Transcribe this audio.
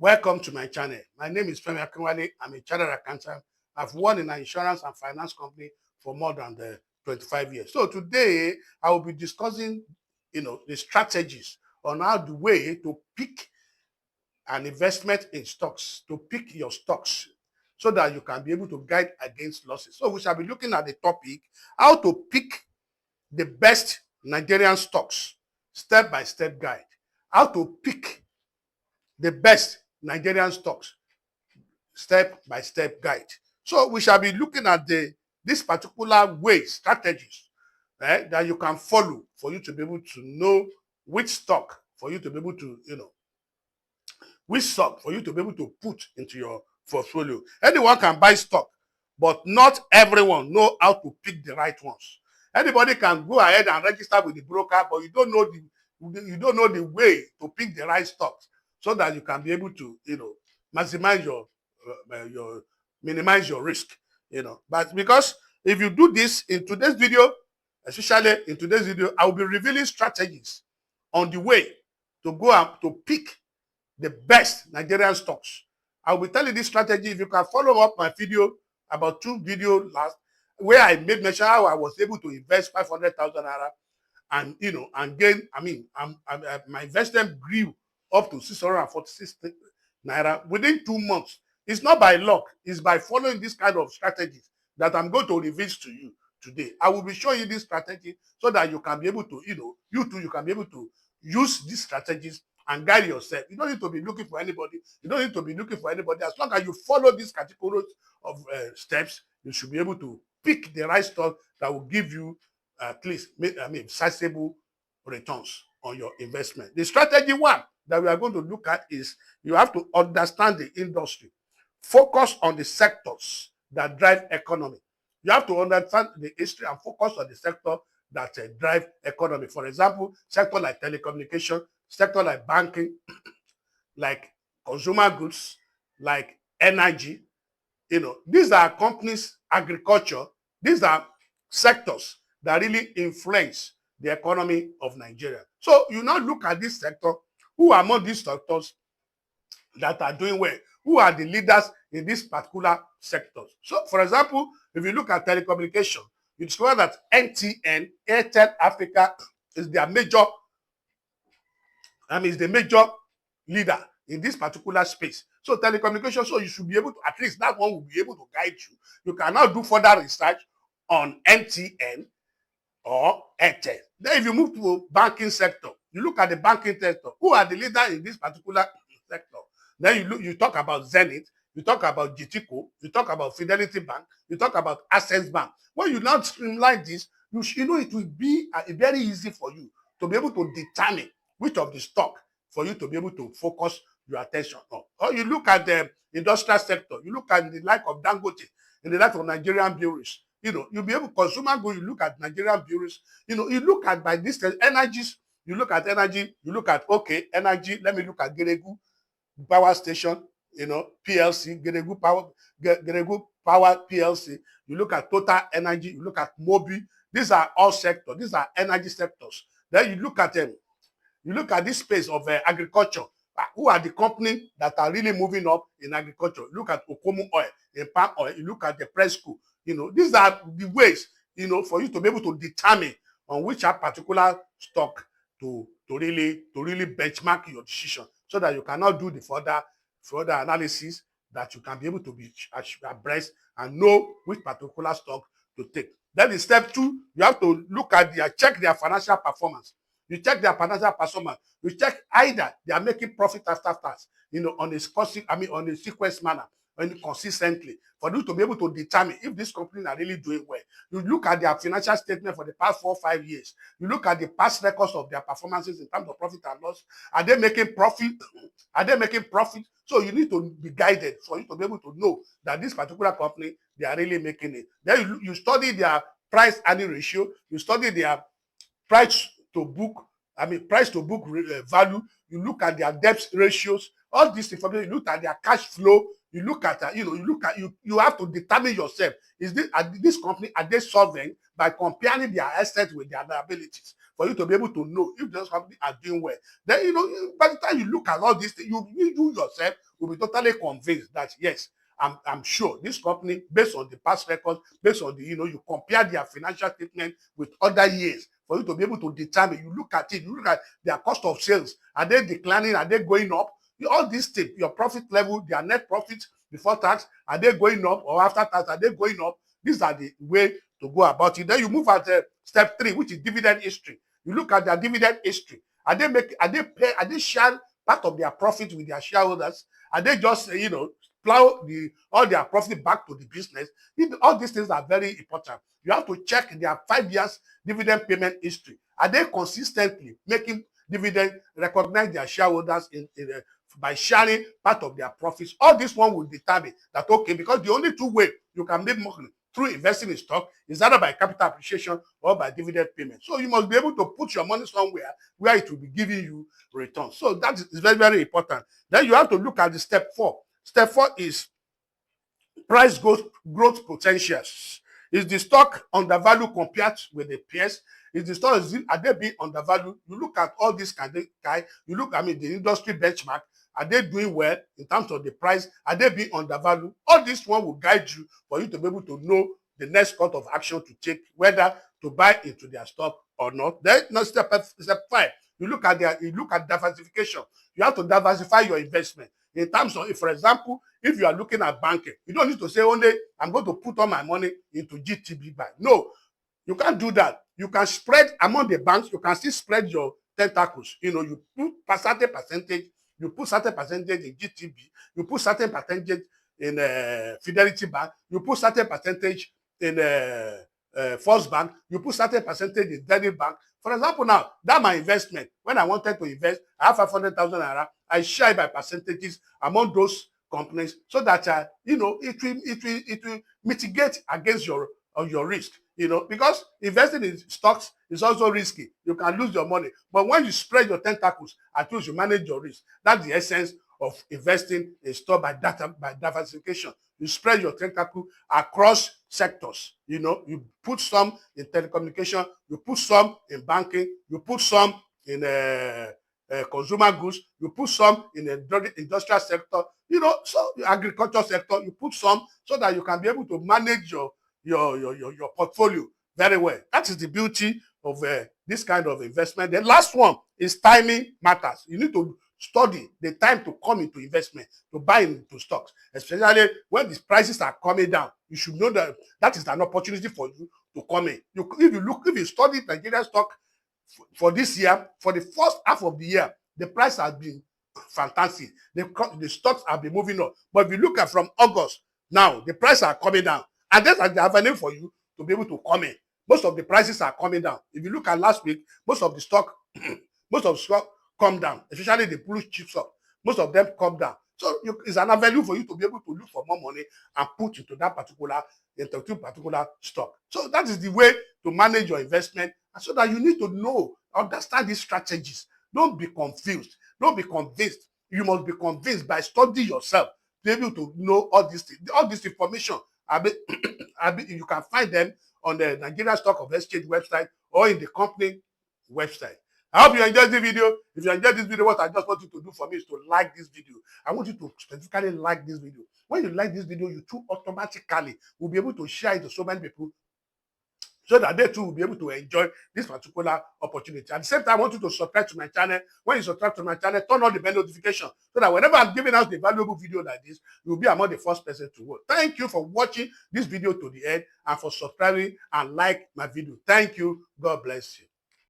Welcome to my channel. My name is Femi Akinwale. I'm a chartered accountant. I've worked in an insurance and finance company for more than 25 years. So today I will be discussing, the strategies on how the way to pick an investment in stocks, to pick your stocks so that you can be able to guide against losses. So we shall be looking at the topic, how to pick the best Nigerian stocks, step-by-step guide. How to pick the best Nigerian stocks, step-by-step guide. So we shall be looking at this particular way, strategies that you can follow for you to be able to know which stock for you to be able to, which stock for you to be able to put into your portfolio. Anyone can buy stock, but not everyone know how to pick the right ones. Anybody can go ahead and register with the broker, but you don't know the way to pick the right stocks so that you can be able to, maximize your minimize your risk. But because if you do this in today's video, especially in today's video, I will be revealing strategies on the way to go out to pick the best Nigerian stocks. I will be telling this strategy. If you can follow up my video, about 2 videos last, where I made mention how I was able to invest 500,000 naira and and gain. My investment grew up to 646 naira within 2 months. It's not by luck, it's by following this kind of strategies that I'm going to reveal to you today. I will be showing you this strategy so that you can be able to, you can be able to use these strategies and guide yourself. You don't need to be looking for anybody. You don't need to be looking for anybody. As long as you follow these categories of steps, you should be able to pick the right stock that will give you at least, sizable returns on your investment. The strategy one that we are going to look at is you have to understand the industry. Focus on the sectors that drive economy. You have to understand the history and focus on the sector that drive economy. For example, sector like telecommunication, sector like banking, like consumer goods, like energy. These are companies, agriculture. These are sectors that really influence the economy of Nigeria. So you now look at this sector. Who are among these sectors that are doing well? Who are the leaders in this particular sectors? So, for example, if you look at telecommunication, you discover that NTN, Airtel Africa, is their major, is the major leader in this particular space. So telecommunication, so you should be able to, at least that one will be able to guide you. You can now do further research on NTN or Airtel. Then if you move to banking sector, you look at the banking sector. Who are the leaders in this particular sector? Then you talk about Zenith, you talk about GTCO, you talk about Fidelity Bank, you talk about Access Bank. When you now streamline this, it will be very easy for you to be able to determine which of the stock for you to be able to focus your attention on. Or you look at the industrial sector, you look at the like of Dangote, in the like of Nigerian breweries. You'll be able to consumer goods, you look at Nigerian breweries, you look at by this energies, you look at energy, you look at energy, let me look at Geregu Power Station, PLC, Geregu Power PLC, you look at Total Energy, you look at Mobi. These are all sectors, these are energy sectors. Then you look at them. You look at this space of agriculture. Who are the companies that are really moving up in agriculture? Look at Okomu Oil, in palm oil. You look at the Presco. These are the ways, for you to be able to determine on which particular stock to really benchmark your decision, so that you cannot do the further analysis, that you can be able to be abreast and know which particular stock to take. Then in step 2, you have to look at check their financial performance. You check their financial performance. You check either they are making profit after tax, on a sequence manner, and consistently, for you to be able to determine if these companies are really doing well. You look at their financial statement for the past 4 or 5 years. You look at the past records of their performances in terms of profit and loss. Are they making profit? Are they making profit? So you need to be guided for you to be able to know that this particular company, they are really making it. Then you study their price earning ratio. You study their price to book value. You look at their debt ratios. All this information. You look at their cash flow. You look at you have to determine yourself, this company, are they solvent by comparing their assets with their liabilities? for you to be able to know if those companies are doing well. Then, by the time you look at all these things, you yourself will be totally convinced that, yes, I'm sure this company, based on the past records, based on the, you compare their financial statement with other years for you to be able to determine. You look at it, you look at their cost of sales. Are they declining? Are they going up? All these things, your profit level, their net profit before tax, are they going up, or after tax, are they going up? These are the way to go about it. Then you move at step 3, which is dividend history. You look at their dividend history. Are they share part of their profit with their shareholders? Are they just plow all their profit back to the business? All these things are very important. You have to check their 5 years dividend payment history. Are they consistently making dividend, recognize their shareholders by sharing part of their profits? All this one will determine that, okay, because the only two ways you can make money through investing in stock is either by capital appreciation or by dividend payment. So you must be able to put your money somewhere where it will be giving you returns. So that is very, very important. Then you have to look at the step 4. Step 4 is price growth potentials. Is the stock undervalued compared with the peers? Is the stock, are they being undervalued? You look at all these kind of guys, you look, the industry benchmark, are they doing well in terms of the price? Are they being undervalued? All this one will guide you for you to be able to know the next course of action to take, whether to buy into their stock or not. Then step 5, you look at diversification. You have to diversify your investment. In terms of, for example, if you are looking at banking, you don't need to say only I'm going to put all my money into GTB bank. No, you can't do that. You can spread among the banks. You can still spread your tentacles. You put certain percentage. You put certain percentage in GTB. You put certain percentage in Fidelity Bank. You put certain percentage in First Bank. You put certain percentage in Dividend Bank. For example, now that my investment, when I wanted to invest, I have 500,000 naira. I share by percentages among those companies so that it will mitigate against your risk. Because investing in stocks is also risky. You can lose your money. But when you spread your tentacles, at least you manage your risk. That's the essence of investing in stock by diversification. You spread your tentacle across sectors. You put some in telecommunication, you put some in banking, you put some in consumer goods, you put some in the industrial sector, so the agriculture sector, you put some so that you can be able to manage your portfolio very well. That is the beauty of this kind of investment. The last one is timing matters. You need to study the time to come into investment, to buy into stocks, especially when the prices are coming down. You should know that that is an opportunity for you to come in. If you study Nigerian stock for this year, for the first half of the year, the price has been fantastic. The stocks have been moving up. But if you look at from August, now the prices are coming down. And that's the avenue for you to be able to come in. Most of the prices are coming down. If you look at last week, most of the stock come down, especially the blue chip stock. Most of them come down. So it's an avenue for you to be able to look for more money and put into that particular stock. So that is the way to manage your investment. And so that you need to understand these strategies. Don't be confused. Don't be convinced. You must be convinced by studying yourself to be able to know all these things. All this information, you can find them on the Nigerian Stock of Exchange website or in the company website. I hope you enjoyed this video. If you enjoyed this video, what I just want you to do for me is to like this video. I want you to specifically like this video. When you like this video, you too automatically will be able to share it to so many people so that they too will be able to enjoy this particular opportunity. At the same time, I want you to subscribe to my channel. When you subscribe to my channel, turn on the bell notification so that whenever I'm giving out a valuable video like this, you'll be among the first person to watch. Thank you for watching this video to the end and for subscribing and like my video. Thank you. God bless you.